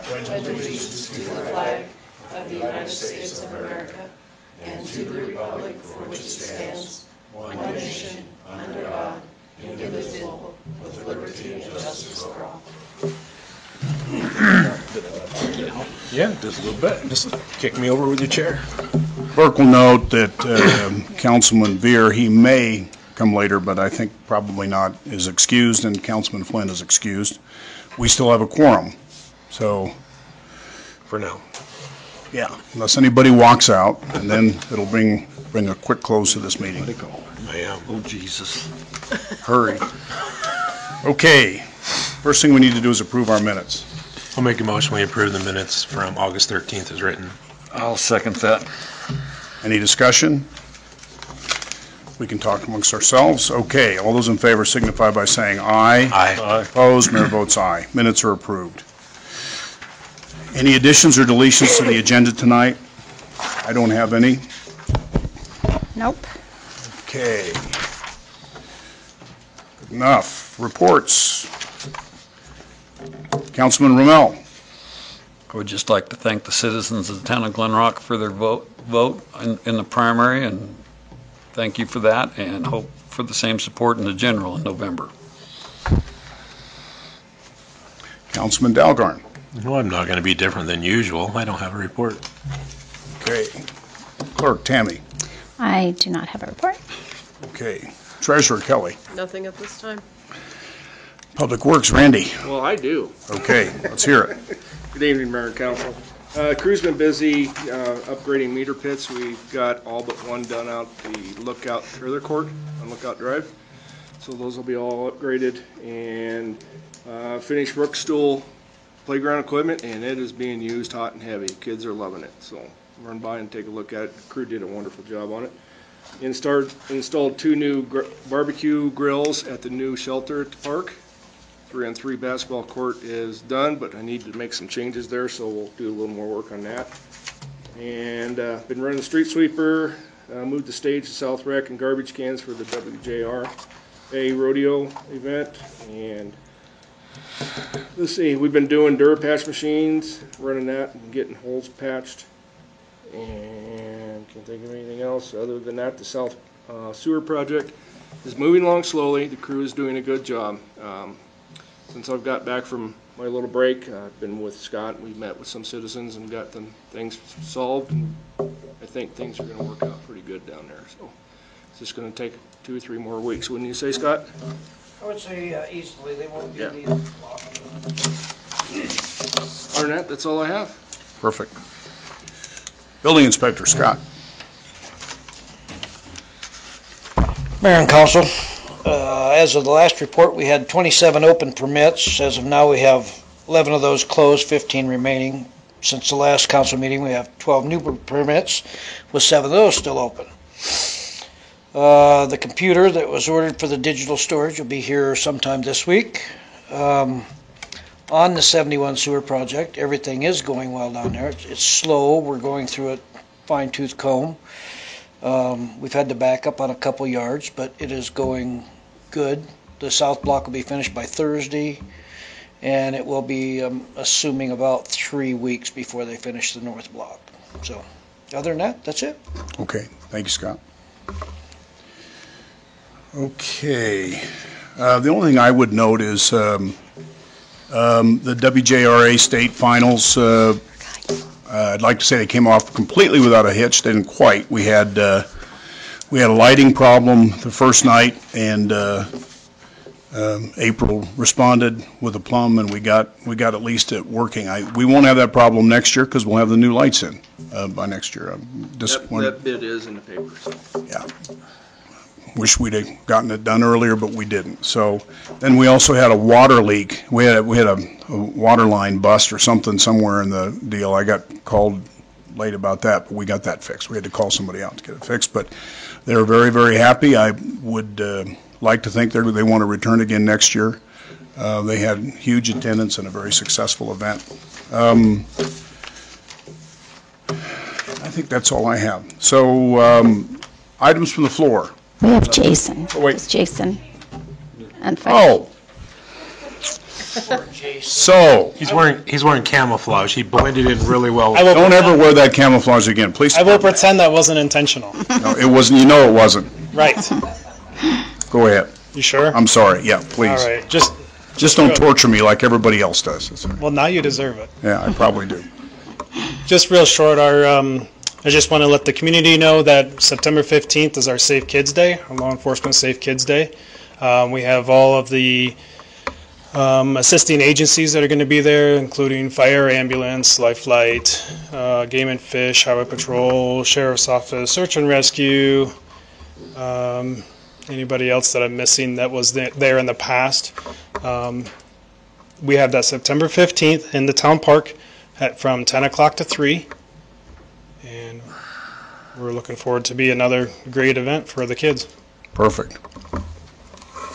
pledge allegiance to the flag of the United States of America and to the republic for which it stands, one nation, under God, indivisible, with liberty and justice for all. Yeah, just a little bit. Just kick me over with your chair. Clerk will note that Councilman Veer, he may come later, but I think probably not, is excused, and Councilman Flynn is excused. We still have a quorum, so For now. yeah, unless anybody walks out, and then it'll bring a quick close to this meeting. I am. Oh, Jesus. Hurry. Okay, first thing we need to do is approve our minutes. I'll make a motion we approve the minutes from August 13th as written. I'll second that. Any discussion? We can talk amongst ourselves. Okay, all those in favor signify by saying aye. Aye. Opposed, mayor votes aye. Minutes are approved. Any additions or deletions to the agenda tonight? I don't have any. Nope. Okay. Good enough. Reports. Councilman Rommel. I would just like to thank the citizens of the town of Glen Rock for their vote in the primary, and thank you for that, and hope for the same support in the general in November. Councilman Dalgarn. Well, I'm not going to be different than usual. I don't have a report. Okay. Clerk Tammy. I do not have a report. Okay. Treasurer Kelly. Nothing at this time. Public Works Randy. Well, I do. Okay, let's hear it. Good evening, Mayor and Council. Crew's been busy upgrading meter pits. We've got all but one done out the Lookout Trailer Court on Lookout Drive. So those will be all upgraded, and finished Rookstool playground equipment, and it is being used hot and heavy. Kids are loving it. So run by and take a look at it. The crew did a wonderful job on it. Installed 2 new barbecue grills at the new shelter at the park. 3-on-3 basketball court is done, but I need to make some changes there, so we'll do a little more work on that. And been running the street sweeper, moved the stage to South Rec and garbage cans for the WJRA rodeo event. And let's see, we've been doing Durapatch machines, running that and getting holes patched. And can't think of anything else other than that. The South Sewer project is moving along slowly. The crew is doing a good job. Since I've got back from my little break, I've been with Scott. We've met with some citizens and got things solved. And I think things are going to work out pretty good down there. So it's just going to take 2 or 3 more weeks. Wouldn't you say, Scott? I would say easily. They won't be the Other than that, that's all I have. Perfect. Building Inspector Scott. Mayor and Council, as of the last report, we had 27 open permits. As of now, we have 11 of those closed, 15 remaining. Since the last council meeting, we have 12 new permits, with 7 of those still open. The computer that was ordered for the digital storage will be here sometime this week. On the 71 sewer project, everything is going well down there. It's slow. We're going through it fine-tooth comb. We've had to back up on a couple yards, but it is going good. The south block will be finished by Thursday, and it will be, assuming, about 3 weeks before they finish the north block. So, other than that, that's it. Okay, thank you, Scott. Okay. The only thing I would note is the WJRA state finals. I'd like to say they came off completely without a hitch. They didn't quite. We had a lighting problem the first night, and April responded with a plumb, and we got at least it working. We won't have that problem next year because we'll have the new lights in by next year. I'm disappointed. That bid is in the paper. So. Yeah. Wish we'd have gotten it done earlier, but we didn't. So then we also had a water leak. We had a water line bust or something somewhere in the deal. I got called late about that, but we got that fixed. We had to call somebody out to get it fixed, but they were very, very happy. I would like to think they want to return again next year. They had huge attendance and a very successful event. I think that's all I have. So items from the floor. We have Jason. Oh, wait. It's Jason. And Oh. So, He's wearing camouflage. He blended in really well. I will don't pretend- ever wear that camouflage again, please. I will pretend that wasn't intentional. No, it wasn't, you know it wasn't. Right. Go ahead. You sure? I'm sorry, yeah, All please. right. Just don't torture me like everybody else does. That's all right. Well, now you deserve it. Yeah, I probably do. Just real short, I just want to let the community know that September 15th is our Safe Kids Day, our Law Enforcement Safe Kids Day. We have all of the assisting agencies that are going to be there, including fire, ambulance, life flight, game and fish, highway patrol, sheriff's office, search and rescue, anybody else that I'm missing that was there in the past. We have that September 15th in the town park from 10 o'clock to 3. And we're looking forward to be another great event for the kids. Perfect.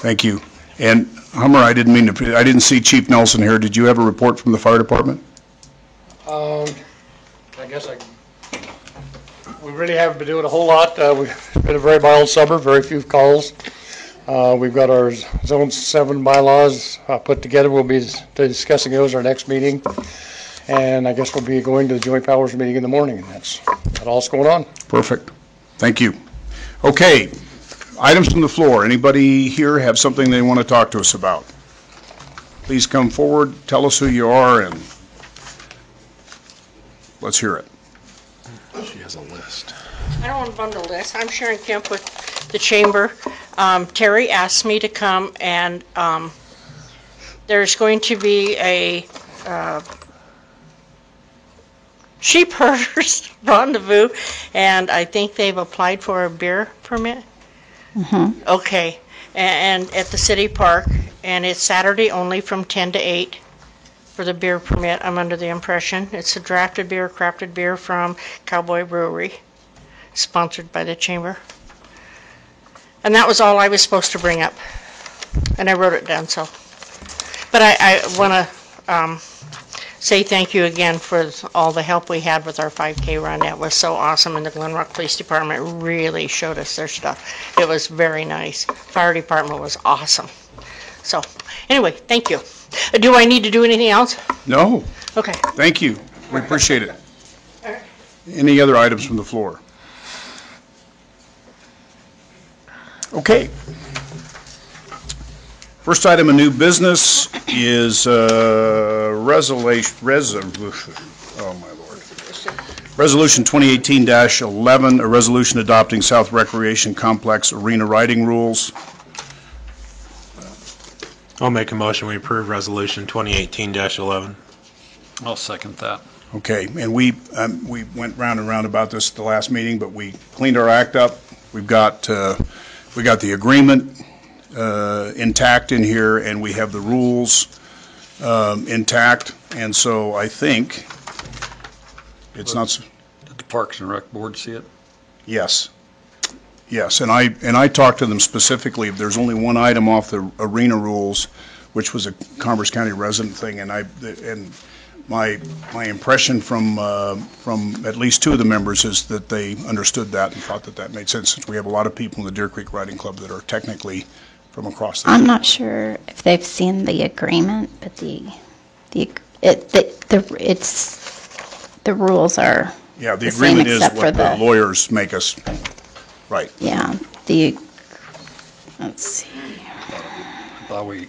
Thank you. And Hummer, I didn't see Chief Nelson here. Did you have a report from the fire department? I guess we really haven't been doing a whole lot. It's been a very mild summer, very few calls. We've got our Zone 7 bylaws put together. We'll be discussing those at our next meeting. And I guess we'll be going to the Joint Powers meeting in the morning, and that's all's going on. Perfect. Thank you. Okay, items from the floor. Anybody here have something they want to talk to us about? Please come forward, tell us who you are, and let's hear it. She has a list. I don't want to bundle this. I'm Sharon Kemp with the Chamber. Terry asked me to come, and there's going to be a sheep herders rendezvous, and I think they've applied for a beer permit. Mm-hmm. Okay, and at the city park, and it's Saturday only from 10 to 8 for the beer permit. I'm under the impression it's a drafted beer, crafted beer from Cowboy Brewery, sponsored by the Chamber. And that was all I was supposed to bring up, and I wrote it down. So, but I want to say thank you again for all the help we had with our 5K run. That was so awesome, and the Glen Rock Police Department really showed us their stuff. It was very nice. Fire department was awesome. So, anyway, thank you. Do I need to do anything else? No, Okay. thank you. We appreciate it. Any other items from the floor? Okay. First item of new business is Resolution 2018-11, a resolution adopting South Recreation Complex arena riding rules. I'll make a motion. We approve resolution 2018-11. I'll second that. Okay, and we went round and round about this at the last meeting, but we cleaned our act up. We got the agreement intact in here, and we have the rules intact, and so I think it's not. Did the Parks and Rec Board see it? Yes, and I talked to them specifically. There's only one item off the arena rules, which was a Commerce County resident thing, and my impression from at least two of the members is that they understood that and thought that made sense, since we have a lot of people in the Deer Creek Riding Club that are technically from across the I'm not sure if they've seen the agreement, but the rules are Yeah, the the same agreement is except for what the the- lawyers make us, right. yeah, let's see. I thought we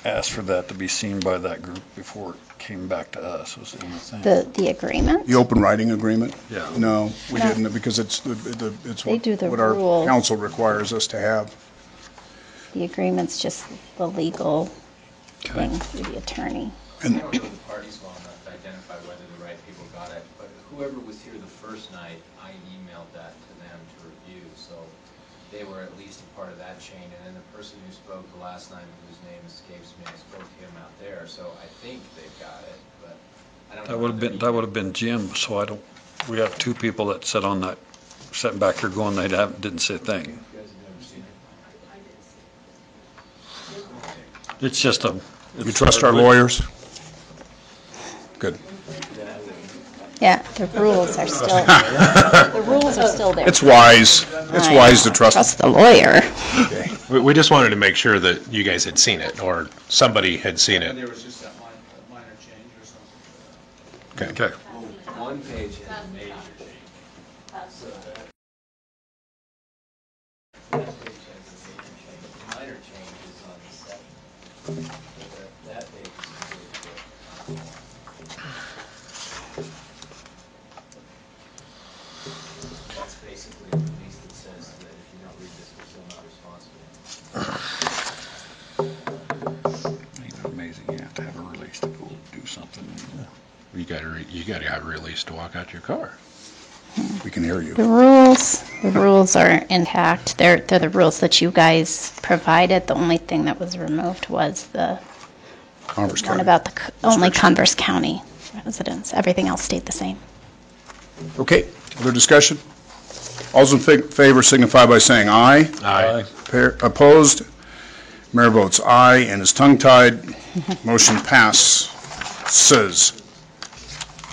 asked for that to be seen by that group before it came back to us, was the only thing. The agreement? The open riding agreement? Yeah. No, we No. didn't, because it's They do the what our rules. council requires us to have. The agreement's just the legal Okay. thing through the attorney. I don't know the parties well enough to identify whether the right people got it, but whoever was here the first night, I emailed that to them to review, so they were at least a part of that chain. And then the person who spoke the last night, whose name escapes me, I spoke to him out there, so I think they've got it, but I don't know. That would have been Jim, so we have two people that sat on that, sitting back here going, didn't say a thing. You guys have never seen it? It's just We trust our lawyers? Good. Yeah, the rules are still, the rules are still there. It's wise. It's wise to trust. the lawyer. We just wanted to make sure that you guys had seen it, or somebody had seen it. There was just that minor change or something. Okay. One page has a major change. So that page has a major change. The minor change is on the second. That page is completely different. That's basically a release that says that if you don't read this, we're still not responsible. Ain't that amazing? You have to have a release to go do something. You gotta have release to walk out your car. We can hear you. The rules are intact. They're the rules that you guys provided. The only thing that was removed was the Converse one County. about the only Converse County residents. Everything else stayed the same. Okay, other discussion? All those in favor signify by saying aye. Aye. Opposed? Mayor votes aye and is tongue-tied. Motion passes.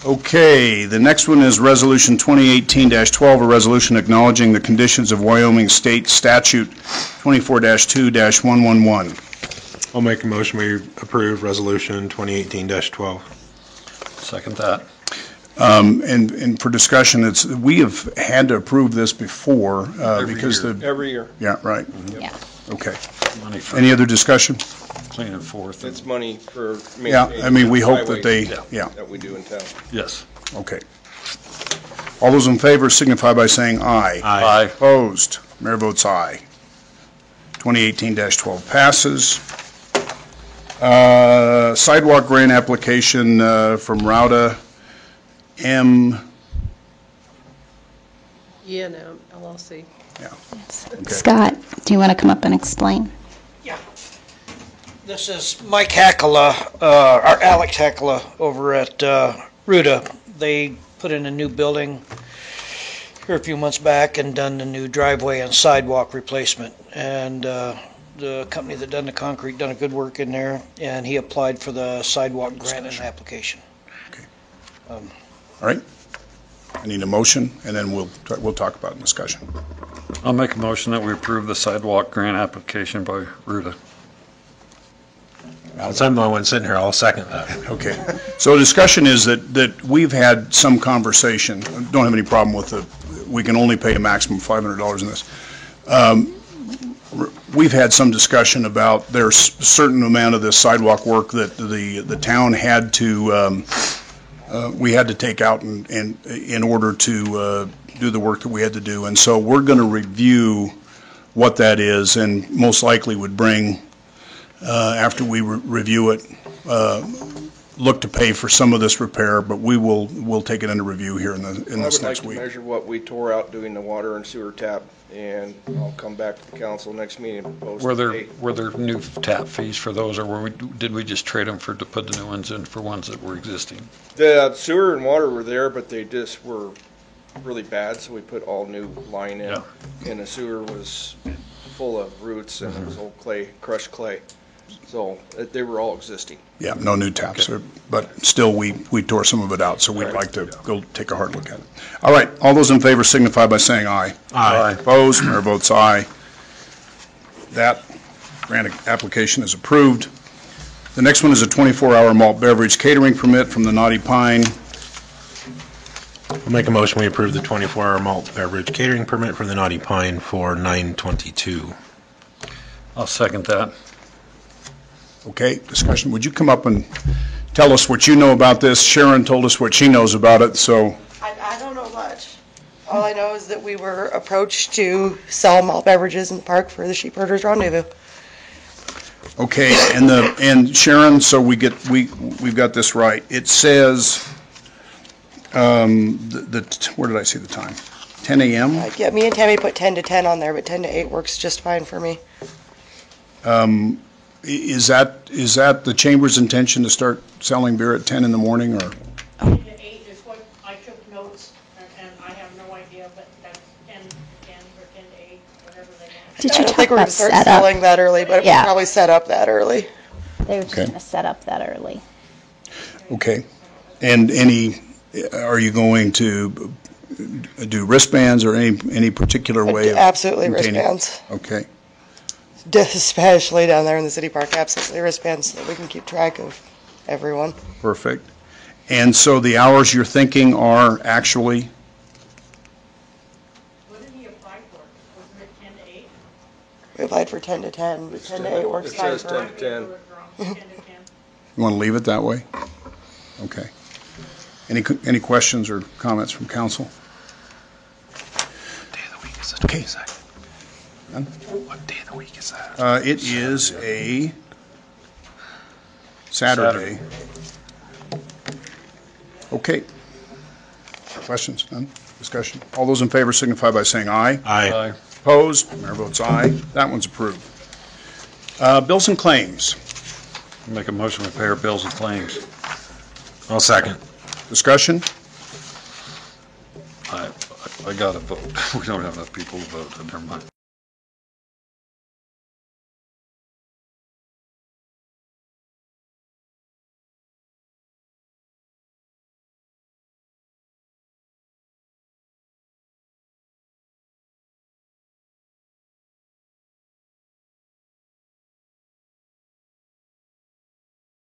Okay, the next one is Resolution 2018-12, a resolution acknowledging the conditions of Wyoming State Statute 24-2-111. I'll make a motion, we approve Resolution 2018-12. Second that. And for discussion, we have had to approve this before because year. Every year. Yeah, right. Yeah. Okay. Money for Any other discussion? clean and forth. It's money for Yeah, maintaining I mean, we the hope that they, highways yeah, that we do in town. Yes. okay. All those in favor signify by saying aye. Aye. Opposed? Mayor votes aye. 2018-12 passes. Sidewalk grant application from Rauda M. E&M LLC. Yeah. Okay. Scott, do you want to come up and explain? This is Mike Hackala, or Alex Hackala over at Ruda. They put in a new building here a few months back and done the new driveway and sidewalk replacement. And the company that done the concrete done a good work in there, and he applied for the sidewalk grant and application. All right. I need a motion, and then we'll talk about it in discussion. I'll make a motion that we approve the sidewalk grant application by Ruda. Since I'm the only one sitting here, I'll second that. Okay. So discussion is that we've had some conversation, don't have any problem with we can only pay a maximum of $500 in this. We've had some discussion about there's a certain amount of this sidewalk work that the town had to, we had to take out in order to do the work that we had to do. And so we're going to review what that is and most likely would bring, after we review it, look to pay for some of this repair, but we'll take it under review here in this next week. I would like to measure what we tore out doing the water and sewer tap, and I'll come back to the council next meeting and propose. Were there new tap fees for those, or did we just trade them to put the new ones in for ones that were existing? The sewer and water were there, but they just were really bad, so we put all new line in. Yeah. And the sewer was full of roots and it was old clay, crushed clay. So they were all existing. Yeah, no new taps, but still, we tore some of it out, so we'd like to go take a hard look at it. All right, all those in favor signify by saying aye. Aye. Opposed, mayor votes aye. That grant application is approved. The next one is a 24-hour malt beverage catering permit from the Naughty Pine. I'll make a motion, we approve the 24-hour malt beverage catering permit from the Naughty Pine for 9/22. I'll second that. Okay, discussion. Would you come up and tell us what you know about this? Sharon told us what she knows about it, so. I don't know much. All I know is that we were approached to sell malt beverages in the park for the Sheep Herders Rendezvous. Okay, and Sharon, so we've got this right. It says, where did I see the time? 10 a.m.? Yeah, me and Tammy put 10 to 10 on there, but 10 to 8 works just fine for me. Is that the chamber's intention to start selling beer at 10 in the morning, or? 10 to 8 is what I took notes, and I have no idea, but that's 10 to 10 or 10 to 8, whatever they want. Did I you don't talk think we're going about to start setup? selling that early, but Yeah. we'll probably set up that early. They were just Okay. going to set up that early. Okay. And any Are you going to do wristbands or any particular way of Absolutely containing- wristbands. Okay. Especially down there in the city park, absolutely wristbands so that we can keep track of everyone. Perfect. And so the hours you're thinking are actually, What did he apply for? Wasn't it 10 to 8? We applied for 10 to 10, but 10 to 8 works It fine says for 10 to 10. 10 to 10. you want to leave it that way? Okay. Any questions or comments from council? Day of the week is the 22nd. None? What day of the week is that? It is a Saturday. Okay. Questions? None? Discussion? All those in favor signify by saying aye. Aye. Opposed? Mayor votes aye. That one's approved. Bills and claims. Make a motion to pay our bills and claims. I'll second. Discussion? I got to vote. We don't have enough people to vote, but never mind.